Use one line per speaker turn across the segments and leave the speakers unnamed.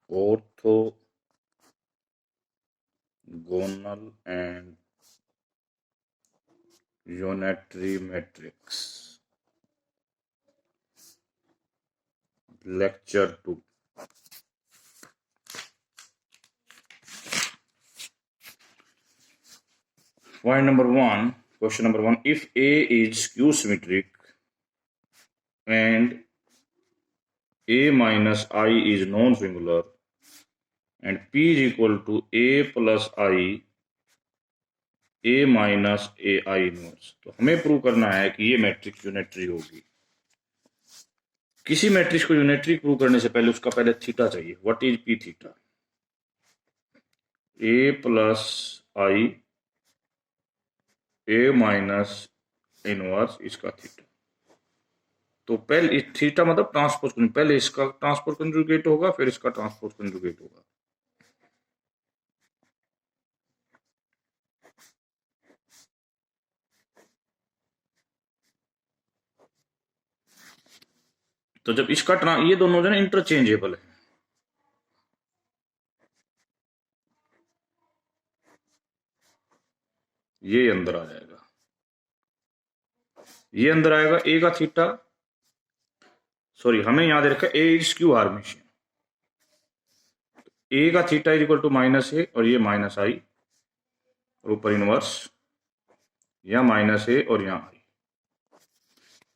orthogonal and unitary matrix. Lecture 2. Point number 1, question number 1. If A is skew-symmetric and A minus I is non-singular and P is equal to A plus I, A minus AI inverse, तो हमें prove करना है कि ये matrix unitary होगी। किसी matrix को unitary prove करने से पहले उसका पहले थीटा चाहिए। What is P theta? A plus I A minus inverse इसका थीटा। तो पहले थीटा मतलब ट्रांसपोज, पहले इसका ट्रांसपोज कंजुगेट होगा, फिर इसका ट्रांसपोज कंजुगेट होगा। तो जब इसका ये दोनों जो है इंटरचेंजेबल है, ये अंदर आ जाएगा, ये अंदर आएगा। ए का थीटा, सॉरी हमें याद रखा ए इज क्यू हार्मिशियन, ए का theta is equal to minus A और ये माइनस आई और ऊपर इनवर्स, या माइनस ए और यहां आई।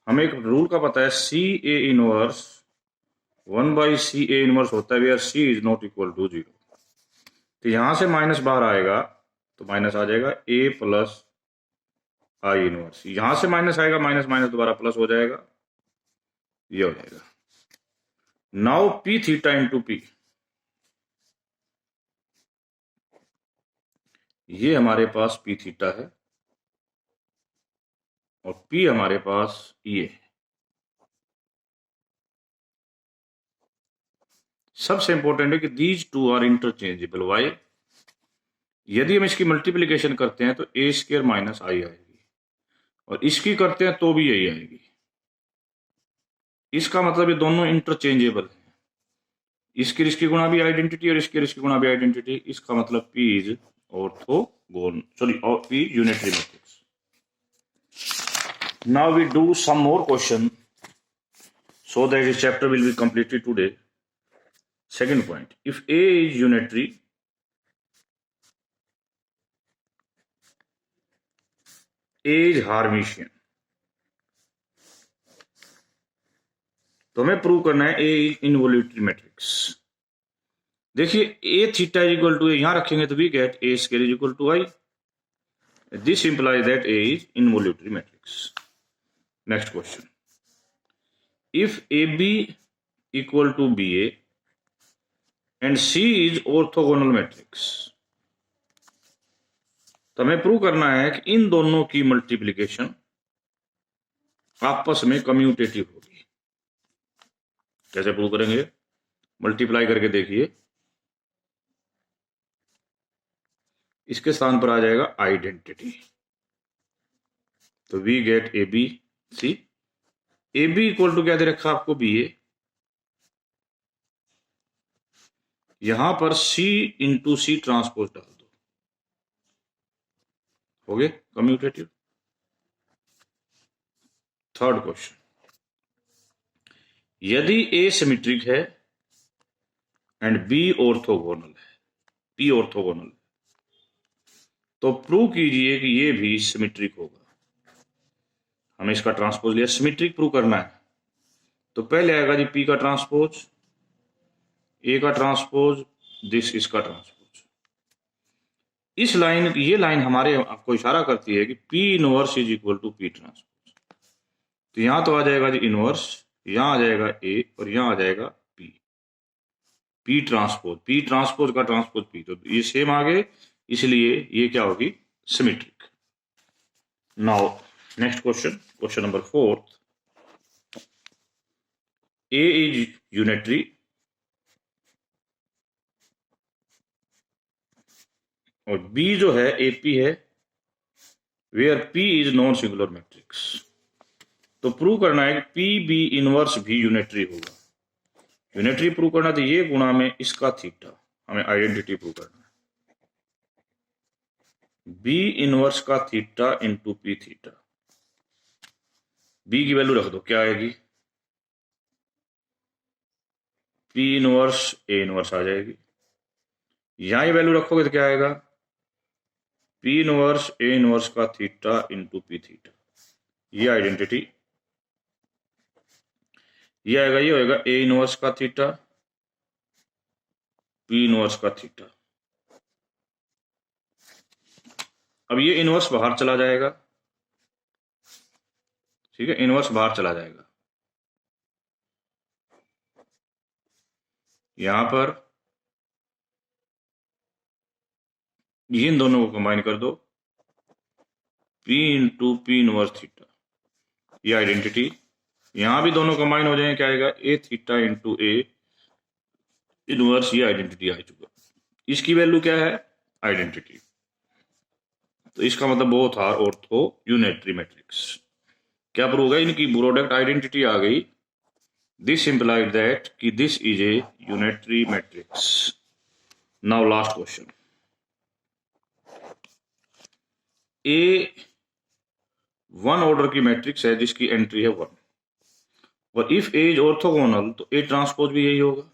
हमें एक रूल का पता है, सी ए इनवर्स 1/सी ए इनवर्स होता है where c is not equal to 0। तो यहां से माइनस बाहर आएगा तो माइनस आ जाएगा ए प्लस आई इनवर्स, यहां से माइनस आएगा, माइनस माइनस दोबारा प्लस हो जाएगा, ये हो जाएगा। Now P theta into P, ये हमारे पास पी थीटा है और पी हमारे पास ये है। सबसे इंपॉर्टेंट है कि these two are interchangeable. Why? यदि हम इसकी मल्टीप्लीकेशन करते हैं तो ए स्क्वायर माइनस आई आएगी, और इसकी करते हैं तो भी यही आएगी। इसका मतलब ये दोनों इंटरचेंजेबल है। इसकी गुणा भी आइडेंटिटी और इसकी गुणा भी आइडेंटिटी। इसका मतलब P is orthogonal, sorry P unitary matrix. Now we do some more question so that this chapter will be completed today. Second point, if A is unitary, A is Hermitian, तो हमें prove करना है A is involutory matrix। देखिए A theta is equal to, यहां रखेंगे तो we get A square is equal to I. This implies that A is involutory matrix. Next question, if AB equal to BA and C is orthogonal matrix, तो हमें prove करना है कि इन दोनों की मल्टीप्लिकेशन आपस में कम्यूटेटिव होगी। कैसे प्रूव करेंगे? मल्टीप्लाई करके देखिए, इसके स्थान पर आ जाएगा आइडेंटिटी, तो we get A B C. A B equal to क्या दे रखा आपको? B A. यहां पर सी इंटू सी ट्रांसपोज डाल दो, हो गए कम्यूटेटिव। थर्ड क्वेश्चन, यदि ए सिमेट्रिक है एंड बी ऑर्थोगोनल है, पी ऑर्थोगोनल है, तो प्रूव कीजिए कि ये भी सिमेट्रिक होगा। हमें इसका ट्रांसपोज लिया, सिमेट्रिक प्रूव करना है, तो पहले आएगा जी पी का ट्रांसपोज, ए का ट्रांसपोज, दिस इसका ट्रांसपोज। इस लाइन, ये लाइन हमारे आपको इशारा करती है कि P inverse is equal to P transpose. तो यहां तो आ जाएगा जी इनवर्स, यहां आ जाएगा ए और यहां आ जाएगा P, P transpose, P transpose का ट्रांसपोज पी, तो ये सेम आ गए, इसलिए ये क्या होगी? Symmetric. Now next question, question number 4, A is unitary और बी जो है एपी है, where P is non singular matrix. तो प्रूव करना है कि पी बी इनवर्स भी यूनिटरी होगा। यूनिटरी प्रूव करना तो ये गुणा में इसका थीटा, हमें आइडेंटिटी प्रूव करना है। बी इनवर्स का theta into P theta, B की वैल्यू रख दो, क्या आएगी, पी इनवर्स ए इनवर्स आ जाएगी। यहां ये वैल्यू रखोगे तो क्या आएगा, पी इनवर्स ए इनवर्स का थीटा इंटू पी थीटा, ये आइडेंटिटी। ये आएगा, ये होएगा ए इनवर्स का थीटा पी इनवर्स का थीटा। अब ये इनवर्स बाहर चला जाएगा, ठीक है, इनवर्स बाहर चला जाएगा। यहां पर इन दोनों को कंबाइन कर दो, P into P inverse theta, ये आइडेंटिटी। यहां भी दोनों कंबाइन हो जाएंगे, क्या आएगा, A theta into A inverse, ये आइडेंटिटी आ चुका। इसकी वैल्यू क्या है, आइडेंटिटी। तो इसका मतलब both are ortho unitary matrix. क्या प्रूव होगा, इनकी प्रोडक्ट आइडेंटिटी आ गई। दिस इंप्लाइड दैट कि this is a unitary matrix. Now last question, A one order की मैट्रिक्स है जिसकी एंट्री है 1, और इफ ए इज ऑर्थोगोनल तो ए ट्रांसपोज भी यही होगा।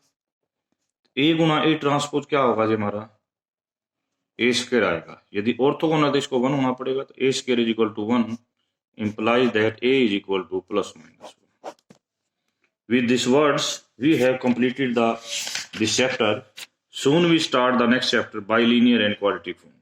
ए गुना ए ट्रांसपोज क्या होगा जी, हमारा ए स्क्वायर आएगा। यदि ऑर्थोगोनल तो इसको 1 होना पड़ेगा, तो A square is equal to 1 implies that a is equal to plus minus 1. With these words, we have completed this chapter. Soon we start the next chapter, bilinear and quadratic form.